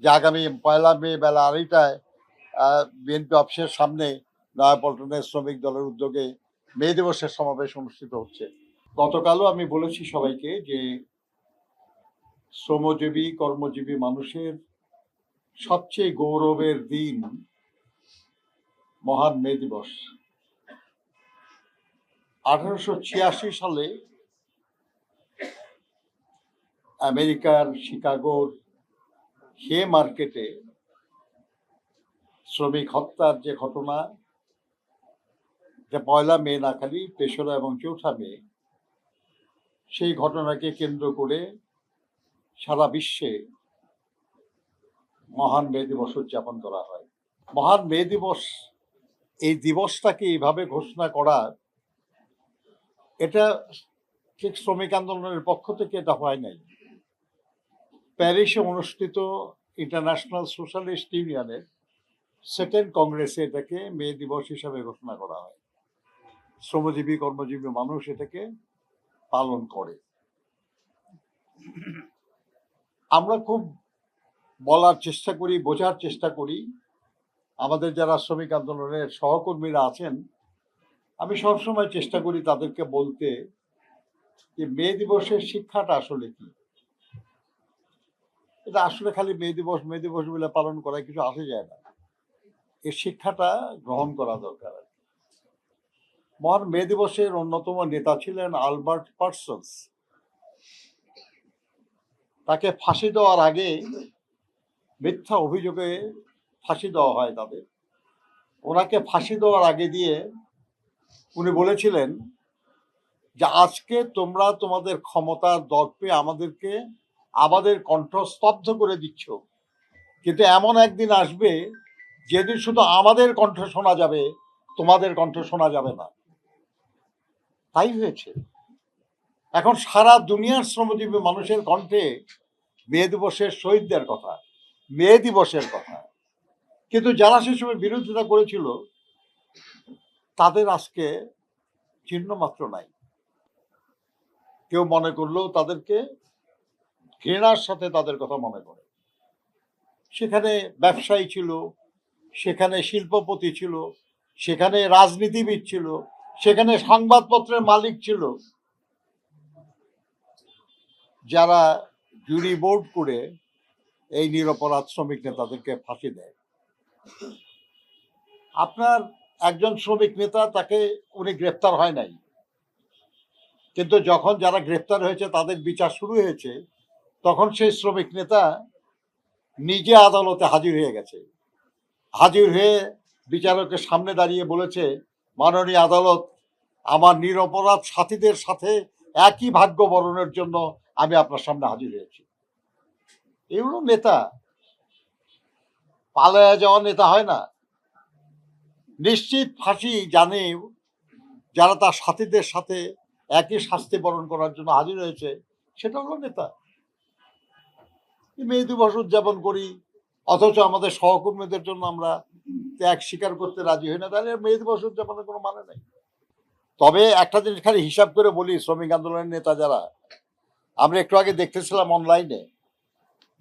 যে আগামী 1 মে বেলা 2:30টায় বিএনপি অফিসের সামনে নয়াপল্টনের শ্রমিক দলের উদ্যোগে মে দিবসের সমাবেশ অনুষ্ঠিত হচ্ছে। গতকালও আমি বলেছি সবাইকে যে শ্রমজীবী কর্মজীবী মানুষের সবচেয়ে গৌরবের দিন মহান মে দিবস। 1886 সালে আমেরিকার শিকাগোর হে মার্কেটে শ্রমিক হত্যার যে ঘটনা, যে 1 মে না খালি 3রা এবং 4 মে, সেই ঘটনাকে কেন্দ্র করে সারা বিশ্বে মহান মে দিবস উদযাপন করা হয়। মহান মে দিবস, এই দিবসটাকে এইভাবে ঘোষণা করা, এটা ঠিক শ্রমিক আন্দোলনের পক্ষ থেকে এটা হয় নাই। প্যারিসে অনুষ্ঠিত ইন্টারন্যাশনাল সোশ্যালিস্ট ইউনিয়নের 2nd কংগ্রেসে এটাকে মে দিবস হিসাবে ঘোষণা করা হয়। শ্রমজীবী কর্মজীবী মানুষ এটাকে পালন করে। আমরা খুব বলার চেষ্টা করি, বোঝার চেষ্টা করি। আমাদের যারা শ্রমিক আন্দোলনের সহকর্মীরা আছেন, আমি সবসময় চেষ্টা করি তাদেরকে বলতে যে মে দিবসের শিক্ষাটা আসলে কি। এটা আসলে খালি মে দিবস বলে পালন করা কিছু আসে যায় না, এর শিক্ষাটা গ্রহণ করা দরকার। মহান মে দিবসের অন্যতম নেতা ছিলেন আলবার্ট পার্সন্স। তাকে ফাঁসি দেওয়ার আগে, মিথ্যা অভিযোগে ফাঁসি দেওয়া হয় তাদের, ওনাকে ফাঁসি দেওয়ার আগে দিয়ে উনি বলেছিলেন যে আজকে তোমরা তোমাদের ক্ষমতার দর্পে আমাদেরকে আমাদের কণ্ঠ স্তব্ধ করে দিচ্ছ, কিন্তু এমন একদিন আসবে যেদিন শুধু আমাদের কণ্ঠ শোনা যাবে, তোমাদের কণ্ঠ শোনা যাবে না। তাই হয়েছে। এখন সারা দুনিয়ার শ্রমজীবী মানুষের কণ্ঠে মে দিবসের শহীদদের কথা, মে দিবসের কথা, কিন্তু যারা সে সময় বিরোধিতা করেছিল তাদের আজকে চিহ্ন মাত্র নাই। কেউ মনে করলেও তাদেরকে ঘৃণার সাথে তাদের কথা মনে করে। সেখানে ব্যবসায়ী ছিল, সেখানে শিল্পপতি ছিল, সেখানে রাজনীতিবিদ ছিল, সেখানে সংবাদপত্রের মালিক ছিল, যারা জুরি বোর্ড করে এই নিরপরাধ শ্রমিক নেতাদেরকে ফাঁসি দেয়। আপনার একজন শ্রমিক নেতা, তাকে উনি গ্রেপ্তার হয় নাই, কিন্তু যখন যারা গ্রেপ্তার হয়েছে তাদের বিচার শুরু হয়েছে, তখন সেই শ্রমিক নেতা নিজে আদালতে হাজির হয়ে গেছে। হাজির হয়ে বিচারকের সামনে দাঁড়িয়ে বলেছে, মাননীয় আদালত, আমার নিরপরাধ সাথীদের সাথে একই ভাগ্য বরণের জন্য আমি আপনার সামনে হাজির হয়েছি। এগুলো নেতা, পালায়া যাওয়া নেতা হয় না। নিশ্চিত ফাঁসি জানে যারা তার সাথীদের সাথে একই শাস্তি বরণ করার জন্য হাজির হয়েছে, সেটা হলো নেতা। মে দিবস উদযাপন করি, অথচ আমাদের সহকর্মীদের জন্য আমরা ত্যাগ স্বীকার করতে রাজি হই না, তাহলে মে দিবস উদযাপনের কোনো মানে নেই। তবে একটা জিনিস খালি হিসাব করে বলি, শ্রমিক আন্দোলনের নেতা যারা, আমরা একটু আগে দেখতেছিলাম অনলাইনে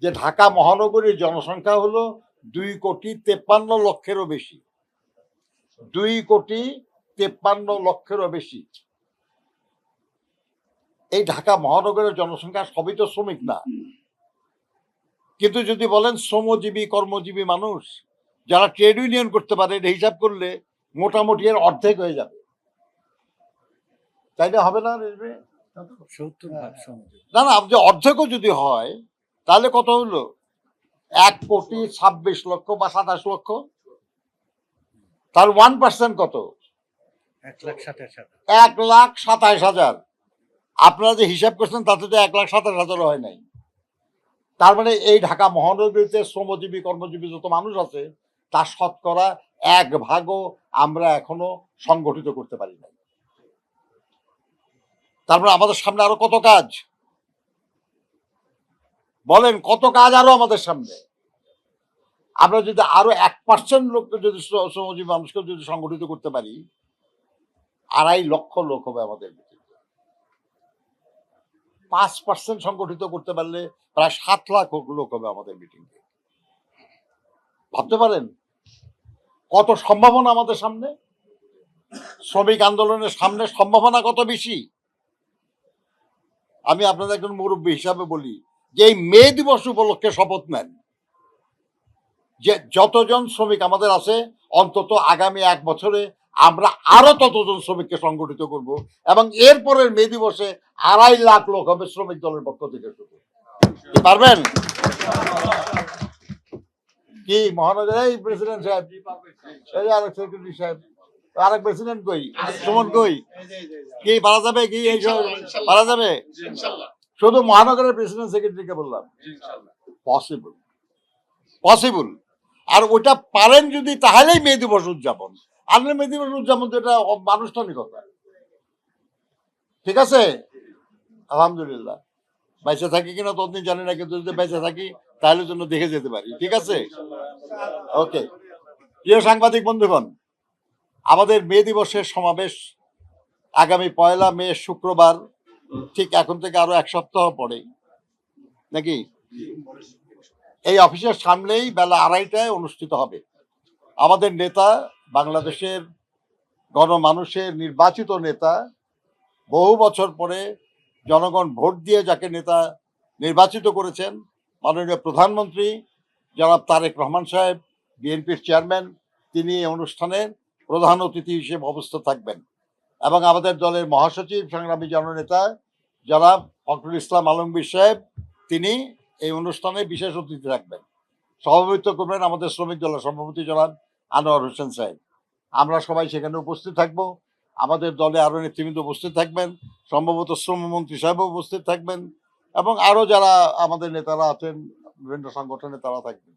যে ঢাকা মহানগরীর জনসংখ্যা হলো 2,53,00,000-এরও বেশি। 2,53,00,000-এরও বেশি। এই ঢাকা মহানগরের জনসংখ্যা সবই তো শ্রমিক না, কিন্তু যদি বলেন শ্রমজীবী কর্মজীবী মানুষ যারা ট্রেড ইউনিয়ন করতে পারে, এটা হিসাব করলে মোটামুটি এর অর্ধেক হয়ে যাবে। তাই না? হবে না? না না, যে অর্ধেকও যদি হয় তাহলে কত হলো? 1,26,00,000 বা 27 লক্ষ। তার 1% কত? 1,27,000। আপনারা যে হিসাব করছেন তাতে তো 1,27,000 হয় নাই। তার মানে এই ঢাকা মহানগরীতে শ্রমজীবী কর্মজীবী যত মানুষ আছে, তার শতকরা 1 ভাগও আমরা এখনো সংগঠিত করতে পারি নাই। তারপরে আমাদের সামনে আরো কত কাজ, বলেন কত কাজ আরো আমাদের সামনে। আমরা যদি আরো 1% লোককে যদি শ্রমজীবী মানুষকে যদি সংগঠিত করতে পারি, 2.5 লক্ষ লোক হবে আমাদের। 5% সংগঠিত করতে পারলে প্রায় 7 লাখ লোক হবে আমাদের মিটিংয়ে। ভাবতে পারেন কত সম্ভাবনা আমাদের সামনে, শ্রমিক আন্দোলনের সামনে সম্ভাবনা কত বেশি। আমি আপনাদের একজন মুরব্বী হিসাবে বলি যে এই মে দিবস উপলক্ষে শপথ নেন যে যতজন শ্রমিক আমাদের আছে অন্তত আগামী 1 বছরে আমরা আরো ততজন শ্রমিককে সংগঠিত করব এবং এরপরের মে দিবসে 2.5 লাখ লোক হবে শ্রমিক দলের পক্ষ থেকে। শুধু পারবেন কি মহানগর এই প্রেসিডেন্ট সাহেব, এই আরেক সেক্রেটারি সাহেব, আরেক প্রেসিডেন্ট কই, সুমন কই, কি পারা যাবে, কি এই পারা যাবে? শুধু মহানগরের প্রেসিডেন্ট সেক্রেটারিকে বললাম পসিবল, পসিবল। আর ওটা পারেন যদি তাহলেই মে দিবস উদযাপন, আর মে দিবস উদযাপন তো এটা আনুষ্ঠানিকতা। ঠিক আছে, আলহামদুলিল্লাহ বেঁচে থাকি কিনা ততদিন জানি না, কিন্তু যদি বেঁচে থাকি তাহলে জন্য দেখে যেতে পারি। ঠিক আছে, ওকে। প্রিয় সাংবাদিক বন্ধুগণ, আমাদের মে দিবসের সমাবেশ আগামী 1 মে শুক্রবার, ঠিক এখন থেকে আরো 1 সপ্তাহ পরে নাকি এই অফিসের সামনেই বেলা 2:30টায় অনুষ্ঠিত হবে। আমাদের নেতা, বাংলাদেশের গণমানুষের নির্বাচিত নেতা, বহু বছর পরে জনগণ ভোট দিয়ে যাকে নেতা নির্বাচিত করেছেন, মাননীয় প্রধানমন্ত্রী জনাব তারেক রহমান সাহেব, বিএনপির চেয়ারম্যান, তিনি এই অনুষ্ঠানের প্রধান অতিথি হিসেবে অবস্থিত থাকবেন এবং আমাদের দলের মহাসচিব সংগ্রামী জননেতা জনাব ফখরুল ইসলাম আলমগীর সাহেব, তিনি এই অনুষ্ঠানে বিশেষ অতিথি থাকবেন। সভাপতিত্ব করবেন আমাদের শ্রমিক দলের সভাপতি জনাব আনোয়ার হোসেন সাহেব। আমরা সবাই সেখানে উপস্থিত থাকব। আমাদের দলে আরো নেতৃবৃন্দ উপস্থিত থাকবেন, সম্ভবত শ্রমমন্ত্রী সাহেবও উপস্থিত থাকবেন এবং আরো যারা আমাদের নেতারা আছেন বিভিন্ন সংগঠনে তারা থাকবেন।